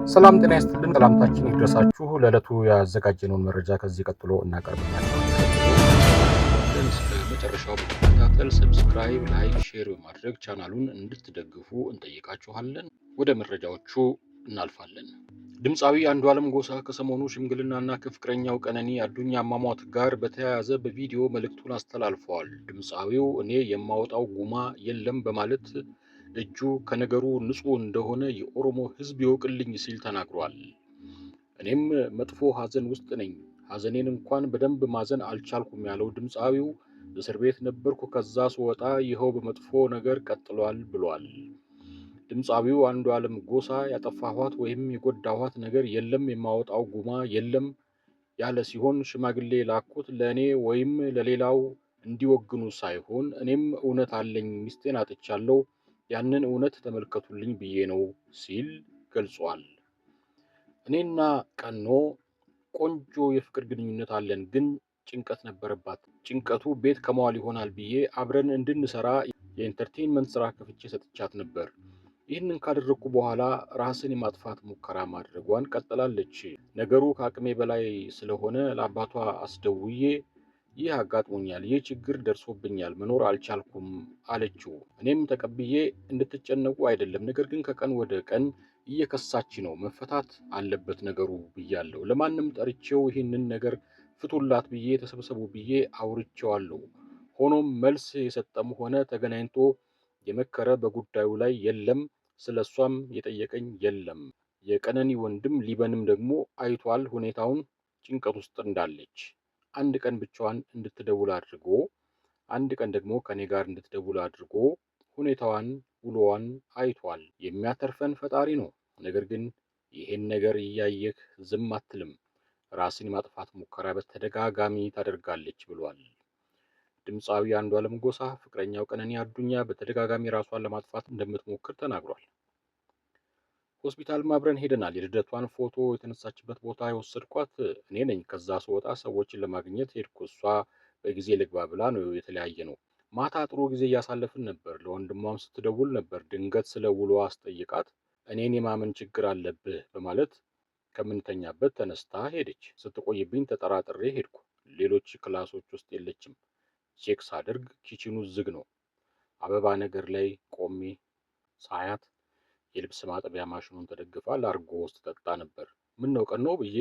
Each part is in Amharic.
ሰላም ጤና ይስጥልን። ሰላምታችን ይድረሳችሁ። ለዕለቱ ያዘጋጀነውን መረጃ ከዚህ ቀጥሎ እናቀርብላችኋለን። መጨረሻው በመከታተል ሰብስክራይብ፣ ላይክ፣ ሼር በማድረግ ቻናሉን እንድትደግፉ እንጠይቃችኋለን። ወደ መረጃዎቹ እናልፋለን። ድምፃዊ አንዱዓለም ጎሳ ከሰሞኑ ሽምግልናና ከፍቅረኛው ቀነኒ አዱኛ አሟሟት ጋር በተያያዘ በቪዲዮ መልእክቱን አስተላልፈዋል። ድምፃዊው እኔ የማወጣው ጉማ የለም በማለት እጁ ከነገሩ ንጹህ እንደሆነ የኦሮሞ ሕዝብ ይወቅልኝ ሲል ተናግሯል። እኔም መጥፎ ሐዘን ውስጥ ነኝ፣ ሐዘኔን እንኳን በደንብ ማዘን አልቻልኩም ያለው ድምፃዊው እስር ቤት ነበርኩ፣ ከዛ ስወጣ ይኸው በመጥፎ ነገር ቀጥሏል ብሏል። ድምፃዊው አንዱዓለም ጎሳ ያጠፋኋት ወይም የጎዳኋት ነገር የለም፣ የማወጣው ጉማ የለም ያለ ሲሆን ሽማግሌ ላኩት ለእኔ ወይም ለሌላው እንዲወግኑ ሳይሆን እኔም እውነት አለኝ፣ ሚስቴን አጥቻለሁ፣ ያንን እውነት ተመልከቱልኝ ብዬ ነው ሲል ገልጿል። እኔና ቀኖ ቆንጆ የፍቅር ግንኙነት አለን፣ ግን ጭንቀት ነበረባት። ጭንቀቱ ቤት ከመዋል ይሆናል ብዬ አብረን እንድንሰራ የኢንተርቴንመንት ስራ ከፍቼ ሰጥቻት ነበር። ይህንን ካደረግኩ በኋላ ራስን የማጥፋት ሙከራ ማድረጓን ቀጥላለች። ነገሩ ከአቅሜ በላይ ስለሆነ ለአባቷ አስደውዬ ይህ አጋጥሞኛል፣ ይህ ችግር ደርሶብኛል፣ መኖር አልቻልኩም አለችው። እኔም ተቀብዬ እንድትጨነቁ አይደለም፣ ነገር ግን ከቀን ወደ ቀን እየከሳች ነው፣ መፈታት አለበት ነገሩ ብያለሁ። ለማንም ጠርቼው ይህንን ነገር ፍቱላት ብዬ ተሰብሰቡ ብዬ አውርቼዋለሁ። ሆኖም መልስ የሰጠም ሆነ ተገናኝቶ የመከረ በጉዳዩ ላይ የለም፣ ስለሷም የጠየቀኝ የለም። የቀነኒ ወንድም ሊበንም ደግሞ አይቷል ሁኔታውን፣ ጭንቀት ውስጥ እንዳለች አንድ ቀን ብቻዋን እንድትደውል አድርጎ አንድ ቀን ደግሞ ከኔ ጋር እንድትደውል አድርጎ ሁኔታዋን ውሎዋን አይቷል። የሚያተርፈን ፈጣሪ ነው። ነገር ግን ይሄን ነገር እያየህ ዝም አትልም፣ ራስን የማጥፋት ሙከራ በተደጋጋሚ ታደርጋለች ብሏል። ድምፃዊ አንዱዓለም ጎሳ ፍቅረኛው ቀነኒ አዱኛ በተደጋጋሚ ራሷን ለማጥፋት እንደምትሞክር ተናግሯል። ሆስፒታል አብረን ሄደናል። የልደቷን ፎቶ የተነሳችበት ቦታ የወሰድኳት እኔ ነኝ። ከዛ ስወጣ ሰዎችን ለማግኘት ሄድኩ። እሷ በጊዜ ልግባ ብላ ነው የተለያየ ነው። ማታ ጥሩ ጊዜ እያሳለፍን ነበር። ለወንድሟም ስትደውል ነበር። ድንገት ስለ ውሎ አስጠይቃት እኔን የማመን ችግር አለብህ በማለት ከምንተኛበት ተነስታ ሄደች። ስትቆይብኝ ተጠራጥሬ ሄድኩ። ሌሎች ክላሶች ውስጥ የለችም። ቼክ ሳደርግ ኪችኑ ዝግ ነው። አበባ ነገር ላይ ቆሜ ሳያት የልብስ ማጠቢያ ማሽኑን ተደግፋ ላርጎ ውስጥ ጠጣ ነበር። ምን ነው ቀን ነው ብዬ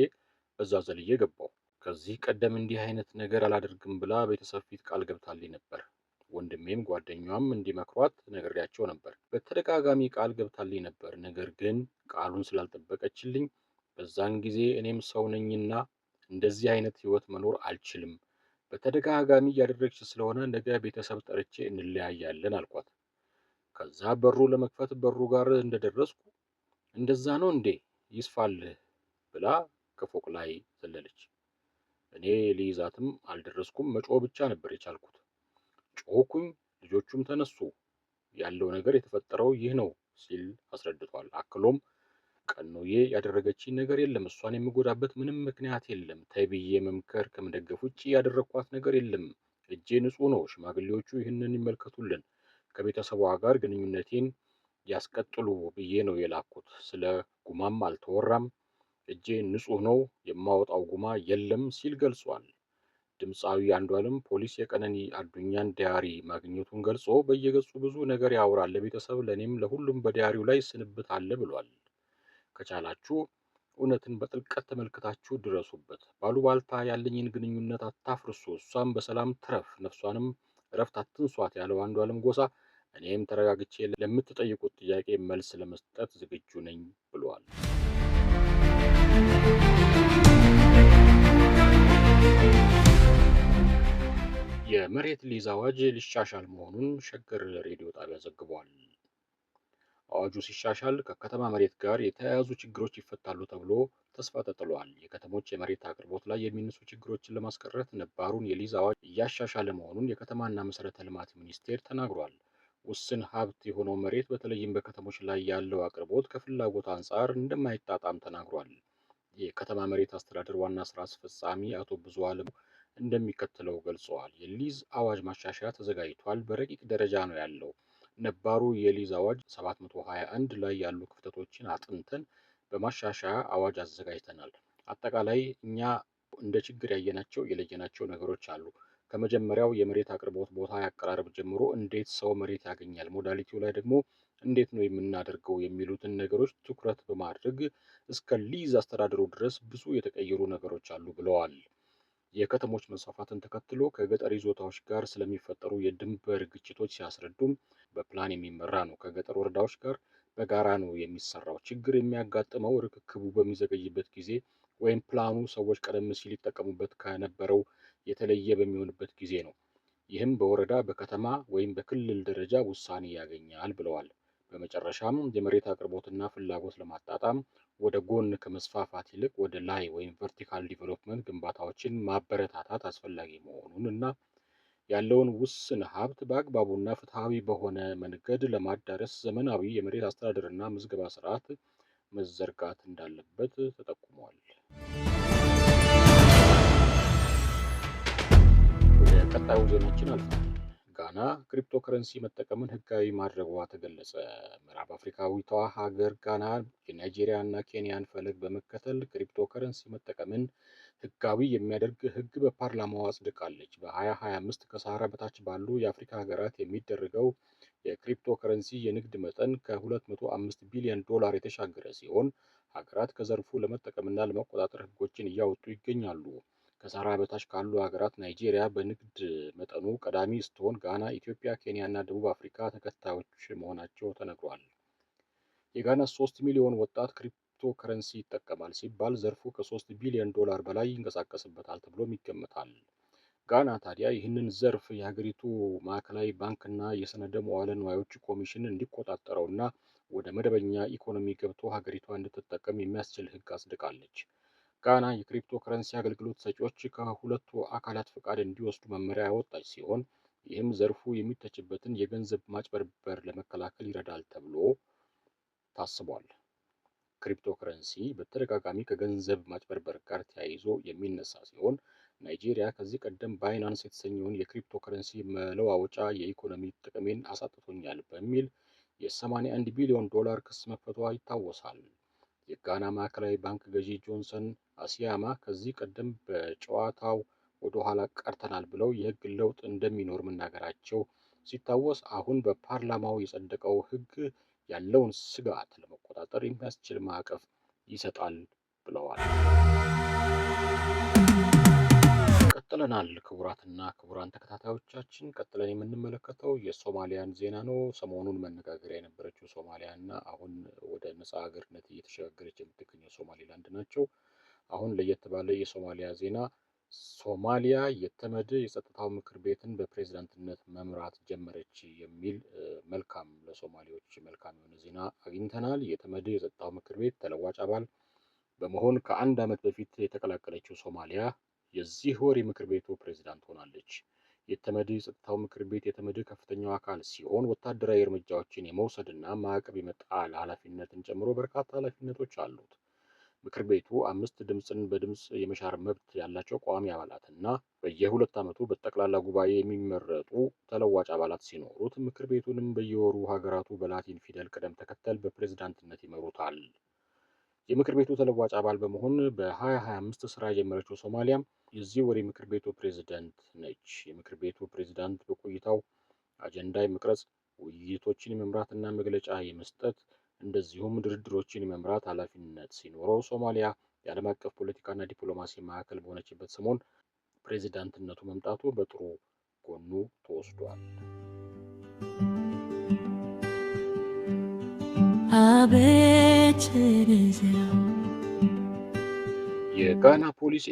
በዛ ዘልዬ ገባው። ከዚህ ቀደም እንዲህ አይነት ነገር አላደርግም ብላ ቤተሰብ ፊት ቃል ገብታልኝ ነበር። ወንድሜም ጓደኛዋም እንዲመክሯት ነግሬያቸው ነበር። በተደጋጋሚ ቃል ገብታልኝ ነበር። ነገር ግን ቃሉን ስላልጠበቀችልኝ በዛን ጊዜ እኔም ሰው ነኝና እንደዚህ አይነት ህይወት መኖር አልችልም፣ በተደጋጋሚ እያደረግች ስለሆነ ነገ ቤተሰብ ጠርቼ እንለያያለን አልኳት። ከዛ በሩ ለመክፈት በሩ ጋር እንደደረስኩ እንደዛ ነው እንዴ ይስፋልህ ብላ ከፎቅ ላይ ዘለለች። እኔ ልይዛትም አልደረስኩም። መጮህ ብቻ ነበር የቻልኩት። ጮህኩኝ። ልጆቹም ተነሱ። ያለው ነገር የተፈጠረው ይህ ነው ሲል አስረድቷል። አክሎም ቀኖዬ ያደረገችኝ ነገር የለም፣ እሷን የምጎዳበት ምንም ምክንያት የለም፣ ተይ ብዬ መምከር ከመደገፍ ውጭ ያደረግኳት ነገር የለም፣ እጄ ንጹህ ነው፣ ሽማግሌዎቹ ይህንን ይመልከቱልን፣ ከቤተሰቧ ጋር ግንኙነቴን ያስቀጥሉ ብዬ ነው የላኩት። ስለ ጉማም አልተወራም፣ እጄ ንጹህ ነው፣ የማወጣው ጉማ የለም ሲል ገልጿል። ድምፃዊ አንዱዓለም ፖሊስ የቀነኒ አዱኛን ዲያሪ ማግኘቱን ገልጾ በየገጹ ብዙ ነገር ያወራል፣ ለቤተሰብ ለእኔም ለሁሉም በዲያሪው ላይ ስንብት አለ ብሏል። ከቻላችሁ እውነትን በጥልቀት ተመልክታችሁ ድረሱበት። ባሉባልታ ያለኝን ግንኙነት አታፍርሱ፣ እሷም በሰላም ትረፍ፣ ነፍሷንም እረፍት አትንሷት ያለው አንዱዓለም ጎሳ እኔም ተረጋግቼ ለምትጠይቁት ጥያቄ መልስ ለመስጠት ዝግጁ ነኝ ብሏል። የመሬት ሊዝ አዋጅ ሊሻሻል መሆኑን ሸገር ሬዲዮ ጣቢያ ዘግቧል። አዋጁ ሲሻሻል ከከተማ መሬት ጋር የተያያዙ ችግሮች ይፈታሉ ተብሎ ተስፋ ተጥሏል። የከተሞች የመሬት አቅርቦት ላይ የሚነሱ ችግሮችን ለማስቀረት ነባሩን የሊዝ አዋጅ እያሻሻለ መሆኑን የከተማና መሰረተ ልማት ሚኒስቴር ተናግሯል። ውስን ሀብት የሆነው መሬት በተለይም በከተሞች ላይ ያለው አቅርቦት ከፍላጎት አንጻር እንደማይጣጣም ተናግሯል። የከተማ መሬት አስተዳደር ዋና ስራ አስፈጻሚ አቶ ብዙአለም እንደሚከተለው ገልጸዋል። የሊዝ አዋጅ ማሻሻያ ተዘጋጅቷል፣ በረቂቅ ደረጃ ነው ያለው። ነባሩ የሊዝ አዋጅ 721 ላይ ያሉ ክፍተቶችን አጥንተን በማሻሻያ አዋጅ አዘጋጅተናል። አጠቃላይ እኛ እንደ ችግር ያየናቸው የለየናቸው ነገሮች አሉ። ከመጀመሪያው የመሬት አቅርቦት ቦታ ያቀራረብ ጀምሮ እንዴት ሰው መሬት ያገኛል፣ ሞዳሊቲው ላይ ደግሞ እንዴት ነው የምናደርገው የሚሉትን ነገሮች ትኩረት በማድረግ እስከ ሊዝ አስተዳደሩ ድረስ ብዙ የተቀየሩ ነገሮች አሉ ብለዋል። የከተሞች መስፋፋትን ተከትሎ ከገጠር ይዞታዎች ጋር ስለሚፈጠሩ የድንበር ግጭቶች ሲያስረዱም በፕላን የሚመራ ነው። ከገጠር ወረዳዎች ጋር በጋራ ነው የሚሰራው። ችግር የሚያጋጥመው ርክክቡ በሚዘገይበት ጊዜ ወይም ፕላኑ ሰዎች ቀደም ሲል ይጠቀሙበት ከነበረው የተለየ በሚሆንበት ጊዜ ነው። ይህም በወረዳ በከተማ ወይም በክልል ደረጃ ውሳኔ ያገኛል ብለዋል። በመጨረሻም የመሬት አቅርቦትና ፍላጎት ለማጣጣም ወደ ጎን ከመስፋፋት ይልቅ ወደ ላይ ወይም ቨርቲካል ዲቨሎፕመንት ግንባታዎችን ማበረታታት አስፈላጊ መሆኑን እና ያለውን ውስን ሀብት በአግባቡና ፍትሐዊ በሆነ መንገድ ለማዳረስ ዘመናዊ የመሬት አስተዳደርና ምዝገባ ስርዓት መዘርጋት እንዳለበት ተጠቁሟል። ወደ ቀጣዩ ዜናችን አልፈናል። ጋና ክሪፕቶ ከረንሲ መጠቀምን ህጋዊ ማድረጓ ተገለጸ። ምዕራብ አፍሪካዊቷ ሀገር ጋና የናይጄሪያ እና ኬንያን ፈለግ በመከተል ክሪፕቶ ከረንሲ መጠቀምን ህጋዊ የሚያደርግ ህግ በፓርላማው አጽድቃለች። በ2025 ከሰሃራ በታች ባሉ የአፍሪካ ሀገራት የሚደረገው የክሪፕቶ ከረንሲ የንግድ መጠን ከ205 ቢሊዮን ዶላር የተሻገረ ሲሆን ሀገራት ከዘርፉ ለመጠቀምና ለመቆጣጠር ህጎችን እያወጡ ይገኛሉ። ከሰሃራ በታች ካሉ ሀገራት ናይጄሪያ በንግድ መጠኑ ቀዳሚ ስትሆን ጋና፣ ኢትዮጵያ፣ ኬንያ እና ደቡብ አፍሪካ ተከታዮች መሆናቸው ተነግሯል። የጋና 3 ሚሊዮን ወጣት ክሪፕቶ ከረንሲ ይጠቀማል ሲባል ዘርፉ ከ3 ቢሊዮን ዶላር በላይ ይንቀሳቀስበታል ተብሎም ይገመታል። ጋና ታዲያ ይህንን ዘርፍ የሀገሪቱ ማዕከላዊ ባንክና የሰነደ መዋዕለ ንዋዮች ኮሚሽን እንዲቆጣጠረውና ወደ መደበኛ ኢኮኖሚ ገብቶ ሀገሪቷ እንድትጠቀም የሚያስችል ህግ አጽድቃለች። ጋና የክሪፕቶ ከረንሲ አገልግሎት ሰጪዎች ከሁለቱ አካላት ፈቃድ እንዲወስዱ መመሪያ ያወጣች ሲሆን ይህም ዘርፉ የሚተችበትን የገንዘብ ማጭበርበር ለመከላከል ይረዳል ተብሎ ታስቧል። ክሪፕቶ ከረንሲ በተደጋጋሚ ከገንዘብ ማጭበርበር ጋር ተያይዞ የሚነሳ ሲሆን ናይጄሪያ ከዚህ ቀደም ባይናንስ የተሰኘውን የክሪፕቶ ከረንሲ መለዋወጫ የኢኮኖሚ ጥቅሜን አሳጥቶኛል በሚል የ81 ቢሊዮን ዶላር ክስ መክፈቷ ይታወሳል። የጋና ማዕከላዊ ባንክ ገዢ ጆንሰን አሲያማ ከዚህ ቀደም በጨዋታው ወደ ኋላ ቀርተናል ብለው የህግ ለውጥ እንደሚኖር መናገራቸው ሲታወስ አሁን በፓርላማው የጸደቀው ህግ ያለውን ስጋት ለመቆጣጠር የሚያስችል ማዕቀፍ ይሰጣል ብለዋል። ቀጥለናል። ክቡራትና ክቡራን ተከታታዮቻችን ቀጥለን የምንመለከተው የሶማሊያን ዜና ነው። ሰሞኑን መነጋገሪያ የነበረችው ሶማሊያ እና አሁን ወደ ነጻ ሀገርነት እየተሸጋገረች የምትገኘው ሶማሌላንድ ናቸው። አሁን ለየት ባለ የሶማሊያ ዜና ሶማሊያ የተመድ የጸጥታው ምክር ቤትን በፕሬዝዳንትነት መምራት ጀመረች የሚል መልካም ለሶማሌዎች መልካም የሆነ ዜና አግኝተናል። የተመድ የጸጥታው ምክር ቤት ተለዋጭ አባል በመሆን ከ1 ዓመት በፊት የተቀላቀለችው ሶማሊያ የዚህ ወር የምክር ቤቱ ፕሬዝዳንት ሆናለች። የተመድ የጸጥታው ምክር ቤት የተመድ ከፍተኛው አካል ሲሆን ወታደራዊ እርምጃዎችን የመውሰድና ማዕቀብ የመጣል ኃላፊነትን ጨምሮ በርካታ ኃላፊነቶች አሉት። ምክር ቤቱ 5 ድምፅን በድምፅ የመሻር መብት ያላቸው ቋሚ አባላትና በየ2 ዓመቱ በጠቅላላ ጉባኤ የሚመረጡ ተለዋጭ አባላት ሲኖሩት ምክር ቤቱንም በየወሩ ሀገራቱ በላቲን ፊደል ቅደም ተከተል በፕሬዝዳንትነት ይመሩታል። የምክር ቤቱ ተለዋጭ አባል በመሆን በ2025 ስራ የጀመረችው ሶማሊያ የዚህ ወር የምክር ቤቱ ፕሬዝዳንት ነች። የምክር ቤቱ ፕሬዝዳንት በቆይታው አጀንዳ የመቅረጽ፣ ውይይቶችን የመምራትና መግለጫ የመስጠት እንደዚሁም ድርድሮችን የመምራት ኃላፊነት ሲኖረው ሶማሊያ የዓለም አቀፍ ፖለቲካና ዲፕሎማሲ ማዕከል በሆነችበት ሰሞን ፕሬዝዳንትነቱ መምጣቱ በጥሩ ጎኑ ተወስዷል። የጋና ፖሊስ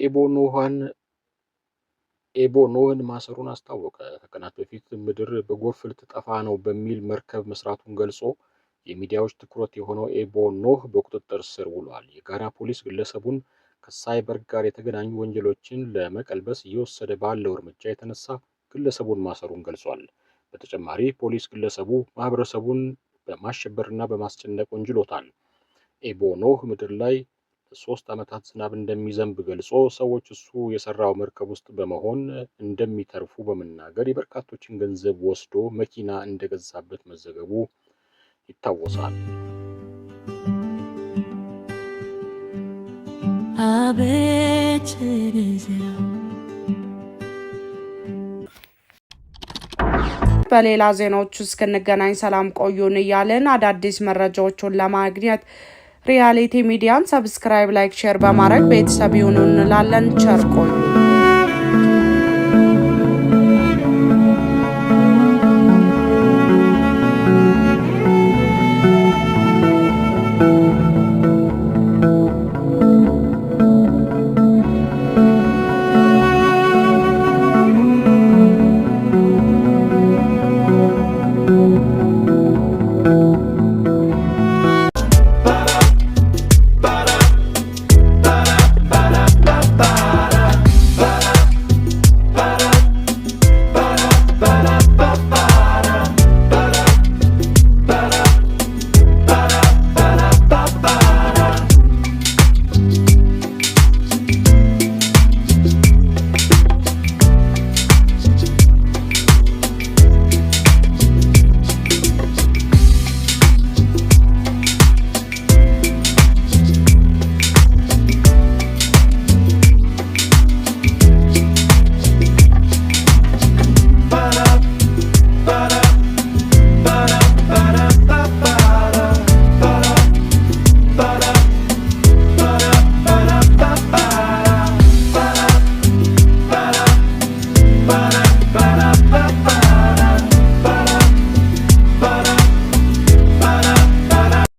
ኤቦ ኖህን ማሰሩን አስታወቀ። ከቀናት በፊት ምድር በጎርፍ ልትጠፋ ነው በሚል መርከብ መስራቱን ገልጾ የሚዲያዎች ትኩረት የሆነው ኤቦ ኖህ በቁጥጥር ስር ውሏል። የጋና ፖሊስ ግለሰቡን ከሳይበር ጋር የተገናኙ ወንጀሎችን ለመቀልበስ እየወሰደ ባለው እርምጃ የተነሳ ግለሰቡን ማሰሩን ገልጿል። በተጨማሪ ፖሊስ ግለሰቡ ማህበረሰቡን በማሸበርና በማስጨነቅ ወንጅሎታል። ኤቦ ኖህ ምድር ላይ ለ3 ዓመታት ዝናብ እንደሚዘንብ ገልጾ ሰዎች እሱ የሰራው መርከብ ውስጥ በመሆን እንደሚተርፉ በመናገር የበርካቶችን ገንዘብ ወስዶ መኪና እንደገዛበት መዘገቡ ይታወሳል። በሌላ ዜናዎች እስክንገናኝ ሰላም ቆዩን እያልን አዳዲስ መረጃዎችን ለማግኘት ሪያሊቲ ሚዲያን ሰብስክራይብ፣ ላይክ፣ ሼር በማድረግ ቤተሰብ ይሁኑ እንላለን። ቸር ቆዩ።